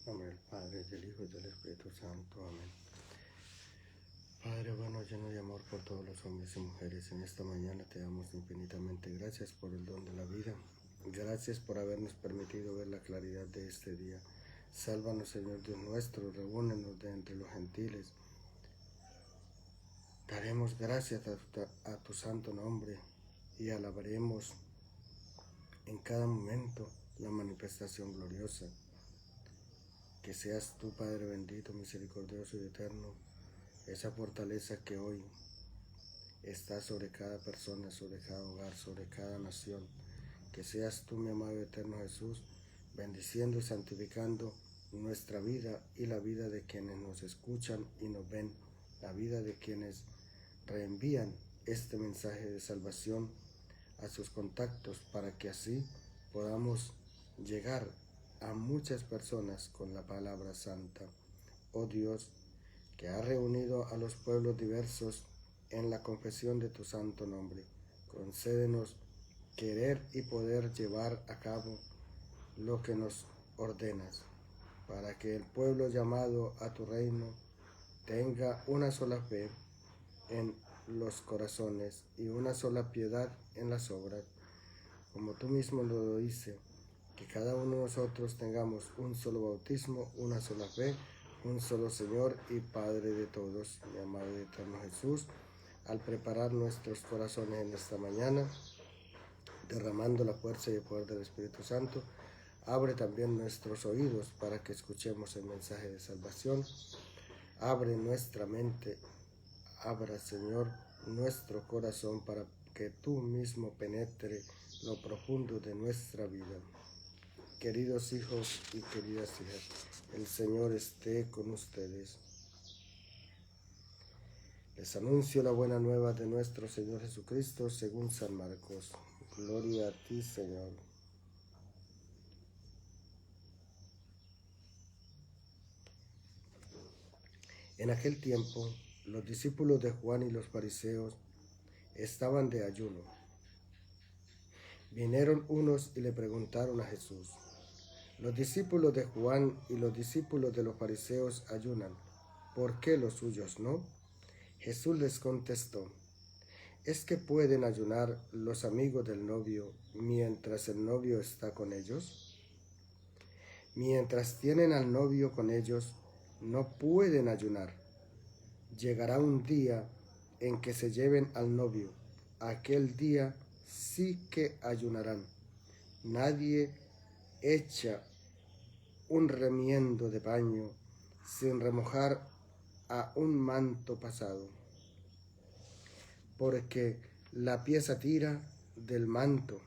En nombre del Padre, del Hijo y del Espíritu Santo. Amén. Padre bueno, lleno de amor por todos los hombres y mujeres, en esta mañana te damos infinitamente gracias por el don de la vida. Gracias por habernos permitido ver la claridad de este día. Sálvanos, Señor Dios nuestro, reúnenos de entre los gentiles. Daremos gracias a tu santo nombre y alabaremos en cada momento la manifestación gloriosa. Que seas tú, Padre bendito, misericordioso y eterno, esa fortaleza que hoy está sobre cada persona, sobre cada hogar, sobre cada nación. Que seas tú, mi amado eterno Jesús, bendiciendo y santificando nuestra vida y la vida de quienes nos escuchan y nos ven, la vida de quienes reenvían este mensaje de salvación a sus contactos, para que así podamos llegar a muchas personas con la palabra santa. Oh Dios, que has reunido a los pueblos diversos en la confesión de tu santo nombre, concédenos querer y poder llevar a cabo lo que nos ordenas, para que el pueblo llamado a tu reino tenga una sola fe en los corazones y una sola piedad en las obras, como tú mismo lo dices, que cada uno de nosotros tengamos un solo bautismo, una sola fe, un solo Señor y Padre de todos, mi amado y eterno Jesús. Al preparar nuestros corazones en esta mañana, derramando la fuerza y el poder del Espíritu Santo, abre también nuestros oídos para que escuchemos el mensaje de salvación. Abre nuestra mente, abra, Señor, nuestro corazón para que tú mismo penetre lo profundo de nuestra vida. Queridos hijos y queridas hijas, el Señor esté con ustedes. Les anuncio la buena nueva de nuestro Señor Jesucristo según San Marcos. Gloria a ti, Señor. En aquel tiempo, los discípulos de Juan y los fariseos estaban de ayuno. Vinieron unos y le preguntaron a Jesús: los discípulos de Juan y los discípulos de los fariseos ayunan, ¿por qué los suyos no? Jesús les contestó: ¿es que pueden ayunar los amigos del novio mientras el novio está con ellos? Mientras tienen al novio con ellos, no pueden ayunar. Llegará un día en que se lleven al novio. Aquel día sí que ayunarán. Nadie echa un remiendo de paño sin remojar a un manto pasado, porque la pieza tira del manto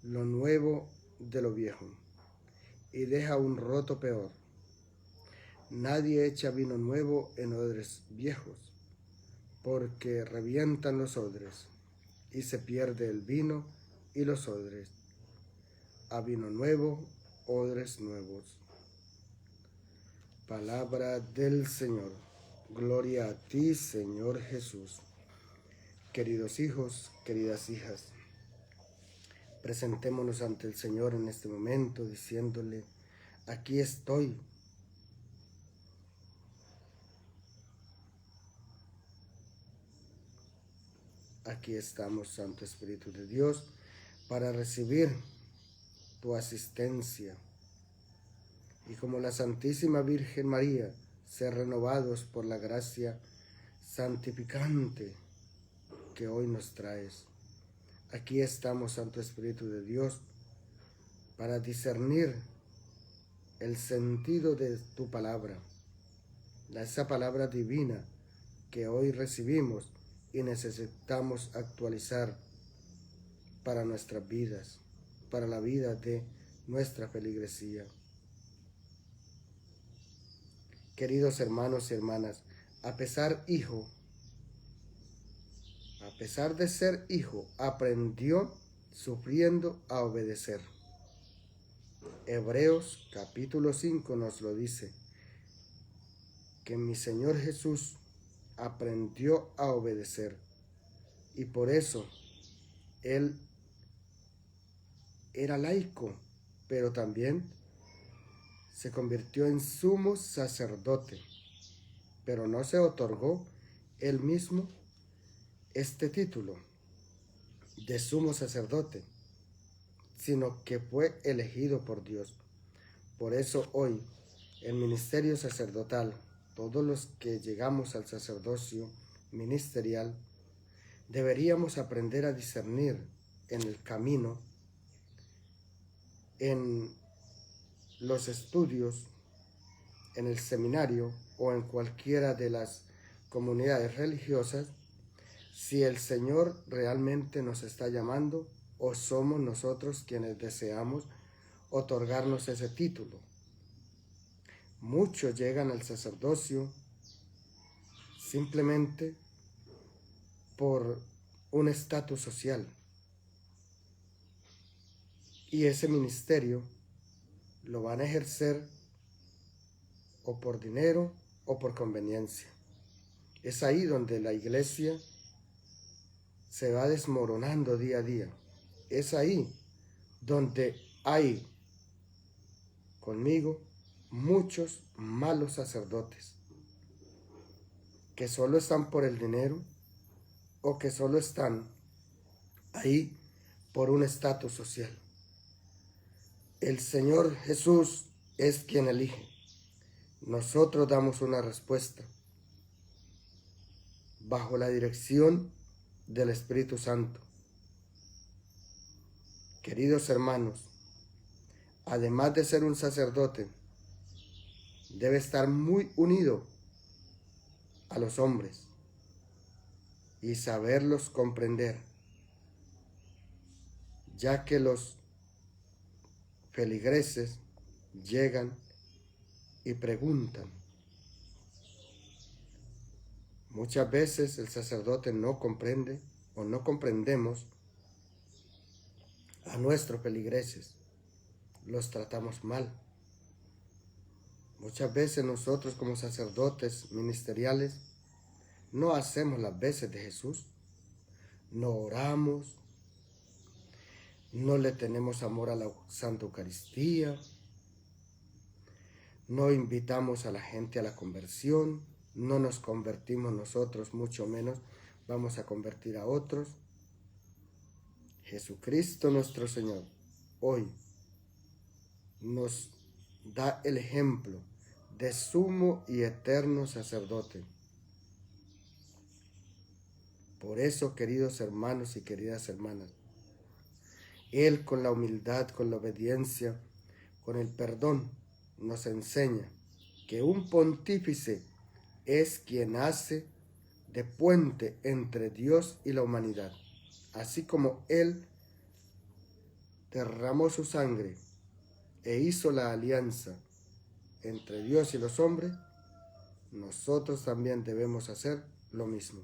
lo nuevo de lo viejo y deja un roto peor. Nadie echa vino nuevo en odres viejos, porque revientan los odres y se pierde el vino y los odres. A vino nuevo, odres nuevos. Palabra del Señor. Gloria a ti, Señor Jesús. Queridos hijos, queridas hijas, presentémonos ante el Señor en este momento diciéndole: aquí estoy. Aquí estamos, Santo Espíritu de Dios, para recibir tu asistencia. Y como la Santísima Virgen María, ser renovados por la gracia santificante que hoy nos traes. Aquí estamos, Santo Espíritu de Dios, para discernir el sentido de tu palabra, esa palabra divina que hoy recibimos y necesitamos actualizar para nuestras vidas, para la vida de nuestra feligresía. Queridos hermanos y hermanas, a pesar de ser hijo, aprendió sufriendo a obedecer. Hebreos capítulo 5 nos lo dice, que mi Señor Jesús aprendió a obedecer y por eso Él era laico, pero también se convirtió en sumo sacerdote, pero no se otorgó él mismo este título de sumo sacerdote, sino que fue elegido por Dios. Por eso hoy, el ministerio sacerdotal, todos los que llegamos al sacerdocio ministerial, deberíamos aprender a discernir en el camino, en los estudios, en el seminario o en cualquiera de las comunidades religiosas, si el Señor realmente nos está llamando o somos nosotros quienes deseamos otorgarnos ese título. Muchos llegan al sacerdocio simplemente por un estatus social, y ese ministerio lo van a ejercer o por dinero o por conveniencia. Es ahí donde la iglesia se va desmoronando día a día. Es ahí donde hay conmigo muchos malos sacerdotes que solo están por el dinero o que solo están ahí por un estatus social. El Señor Jesús es quien elige. Nosotros damos una respuesta bajo la dirección del Espíritu Santo. Queridos hermanos, además de ser un sacerdote, debe estar muy unido a los hombres y saberlos comprender, ya que los feligreses llegan y preguntan. Muchas veces el sacerdote no comprende o no comprendemos a nuestros feligreses, los tratamos mal. Muchas veces nosotros como sacerdotes ministeriales no hacemos las veces de Jesús, no oramos, no le tenemos amor a la Santa Eucaristía, no invitamos a la gente a la conversión, no nos convertimos nosotros, mucho menos vamos a convertir a otros. Jesucristo nuestro Señor hoy nos da el ejemplo de sumo y eterno sacerdote. Por eso, queridos hermanos y queridas hermanas, Él con la humildad, con la obediencia, con el perdón, nos enseña que un pontífice es quien hace de puente entre Dios y la humanidad. Así como Él derramó su sangre e hizo la alianza entre Dios y los hombres, nosotros también debemos hacer lo mismo.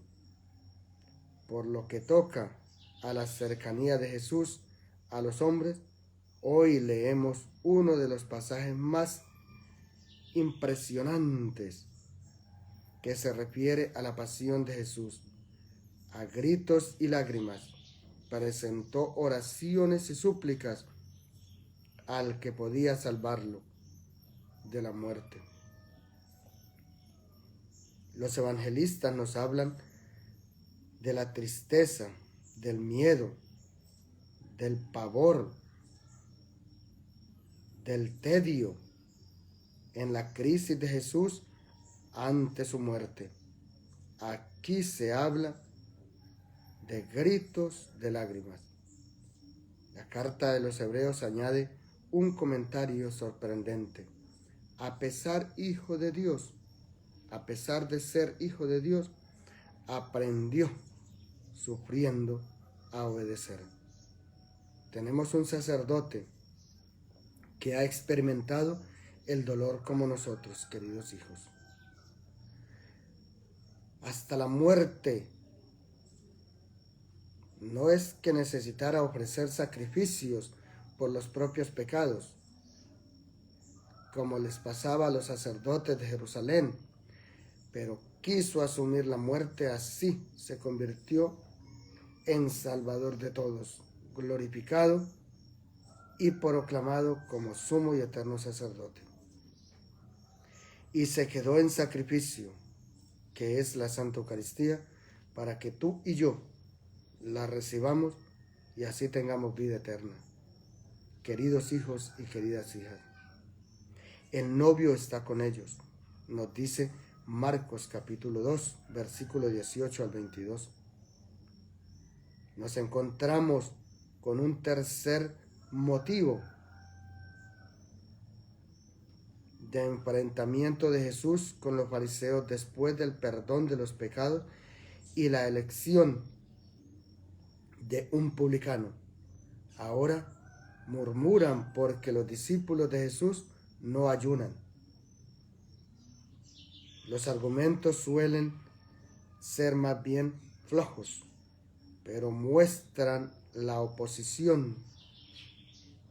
Por lo que toca a la cercanía de Jesús a los hombres, hoy leemos uno de los pasajes más impresionantes que se refiere a la pasión de Jesús. A gritos y lágrimas presentó oraciones y súplicas al que podía salvarlo de la muerte. Los evangelistas nos hablan de la tristeza, del miedo, del pavor, del tedio en la crisis de Jesús ante su muerte. Aquí se habla de gritos de lágrimas. La carta de los Hebreos añade un comentario sorprendente. A pesar de ser hijo de Dios, aprendió sufriendo a obedecer. Tenemos un sacerdote que ha experimentado el dolor como nosotros, queridos hijos. Hasta la muerte. No es que necesitara ofrecer sacrificios por los propios pecados, como les pasaba a los sacerdotes de Jerusalén, pero quiso asumir la muerte, así se convirtió en Salvador de todos, glorificado y proclamado como sumo y eterno sacerdote. y se quedó en sacrificio, que es la Santa Eucaristía, para que tú y yo la recibamos y así tengamos vida eterna. Queridos hijos y queridas hijas, el novio está con ellos, nos dice Marcos capítulo 2, versículo 18 al 22. Nos encontramos con un tercer motivo de enfrentamiento de Jesús con los fariseos después del perdón de los pecados y la elección de un publicano. Ahora murmuran porque los discípulos de Jesús no ayunan. Los argumentos suelen ser más bien flojos, pero muestran la oposición,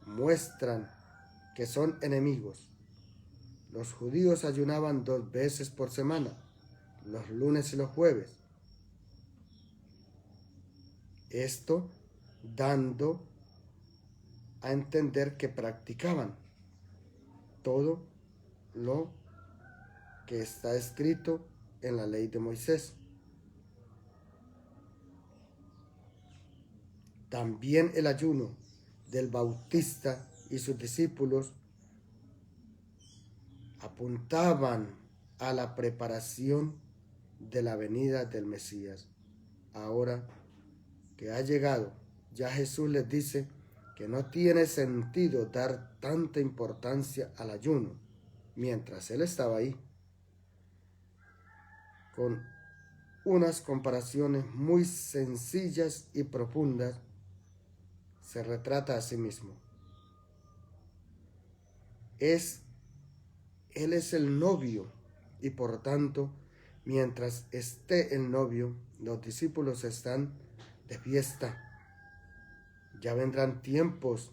muestran que son enemigos. Los judíos ayunaban 2 veces por semana, los lunes y los jueves. Esto dando a entender que practicaban todo lo que está escrito en la ley de Moisés. También el ayuno del Bautista y sus discípulos apuntaban a la preparación de la venida del Mesías. Ahora que ha llegado, ya Jesús les dice que no tiene sentido dar tanta importancia al ayuno mientras Él estaba ahí, con unas comparaciones muy sencillas y profundas, se retrata a sí mismo. Él es el novio y por tanto, mientras esté el novio, los discípulos están de fiesta. Ya vendrán tiempos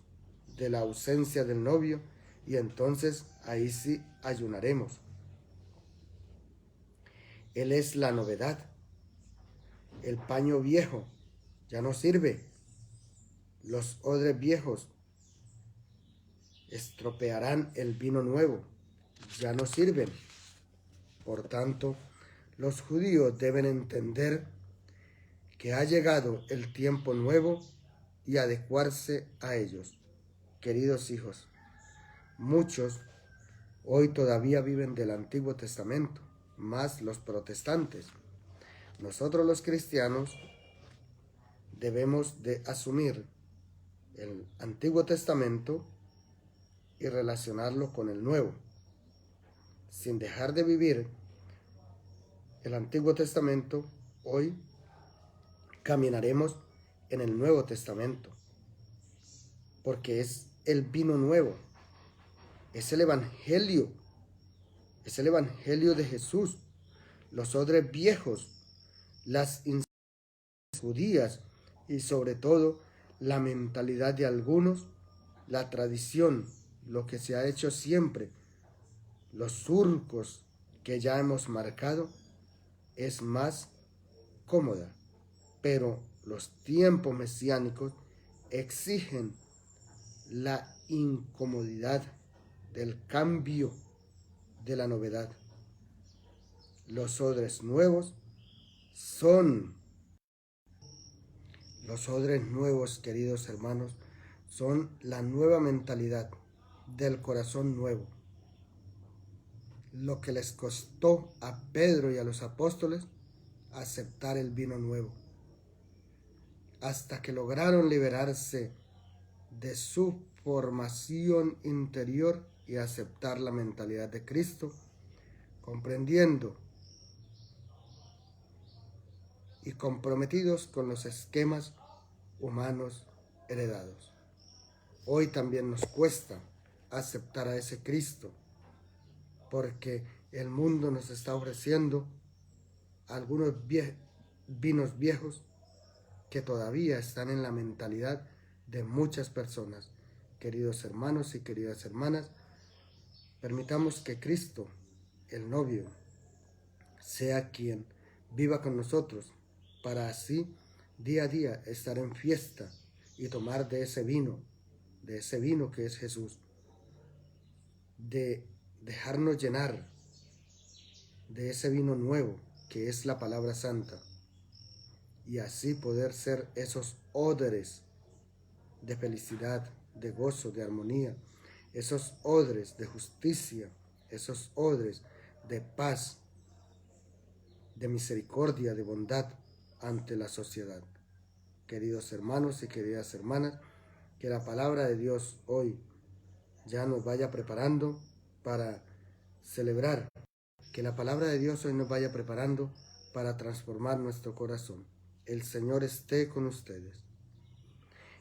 de la ausencia del novio y entonces ahí sí ayunaremos. Él es la novedad. El paño viejo ya no sirve. Los odres viejos estropearán el vino nuevo, ya no sirven. Por tanto, los judíos deben entender que ha llegado el tiempo nuevo y adecuarse a ellos. Queridos hijos, muchos hoy todavía viven del Antiguo Testamento, más los protestantes. Nosotros los cristianos debemos de asumir el Antiguo Testamento y relacionarlo con el Nuevo, sin dejar de vivir el Antiguo Testamento. Hoy caminaremos en el Nuevo Testamento, porque es el vino nuevo, es el Evangelio de Jesús. Los odres viejos, las judías y sobre todo la mentalidad de algunos, la tradición, lo que se ha hecho siempre, los surcos que ya hemos marcado, es más cómoda, pero los tiempos mesiánicos exigen la incomodidad del cambio, de la novedad. Los odres nuevos, queridos hermanos, son la nueva mentalidad del corazón nuevo. Lo que les costó a Pedro y a los apóstoles aceptar el vino nuevo, hasta que lograron liberarse de su formación interior y aceptar la mentalidad de Cristo, comprendiendo y comprometidos con los esquemas humanos heredados. Hoy también nos cuesta aceptar a ese Cristo, porque el mundo nos está ofreciendo algunos vinos viejos que todavía están en la mentalidad de muchas personas. Queridos hermanos y queridas hermanas, permitamos que Cristo, el novio, sea quien viva con nosotros, para así día a día estar en fiesta y tomar de ese vino que es Jesús, de dejarnos llenar de ese vino nuevo que es la palabra santa, y así poder ser esos odres de felicidad, de gozo, de armonía, esos odres de justicia, esos odres de paz, de misericordia, de bondad ante la sociedad. Queridos hermanos y queridas hermanas, que la palabra de Dios hoy ya nos vaya preparando para celebrar, que la palabra de Dios hoy nos vaya preparando para transformar nuestro corazón. El Señor esté con ustedes.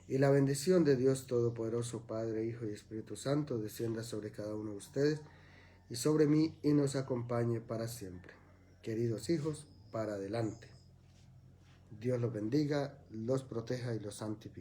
Y la bendición de Dios Todopoderoso, Padre, Hijo y Espíritu Santo, descienda sobre cada uno de ustedes y sobre mí y nos acompañe para siempre. Queridos hijos, para adelante. Dios los bendiga, los proteja y los santifique.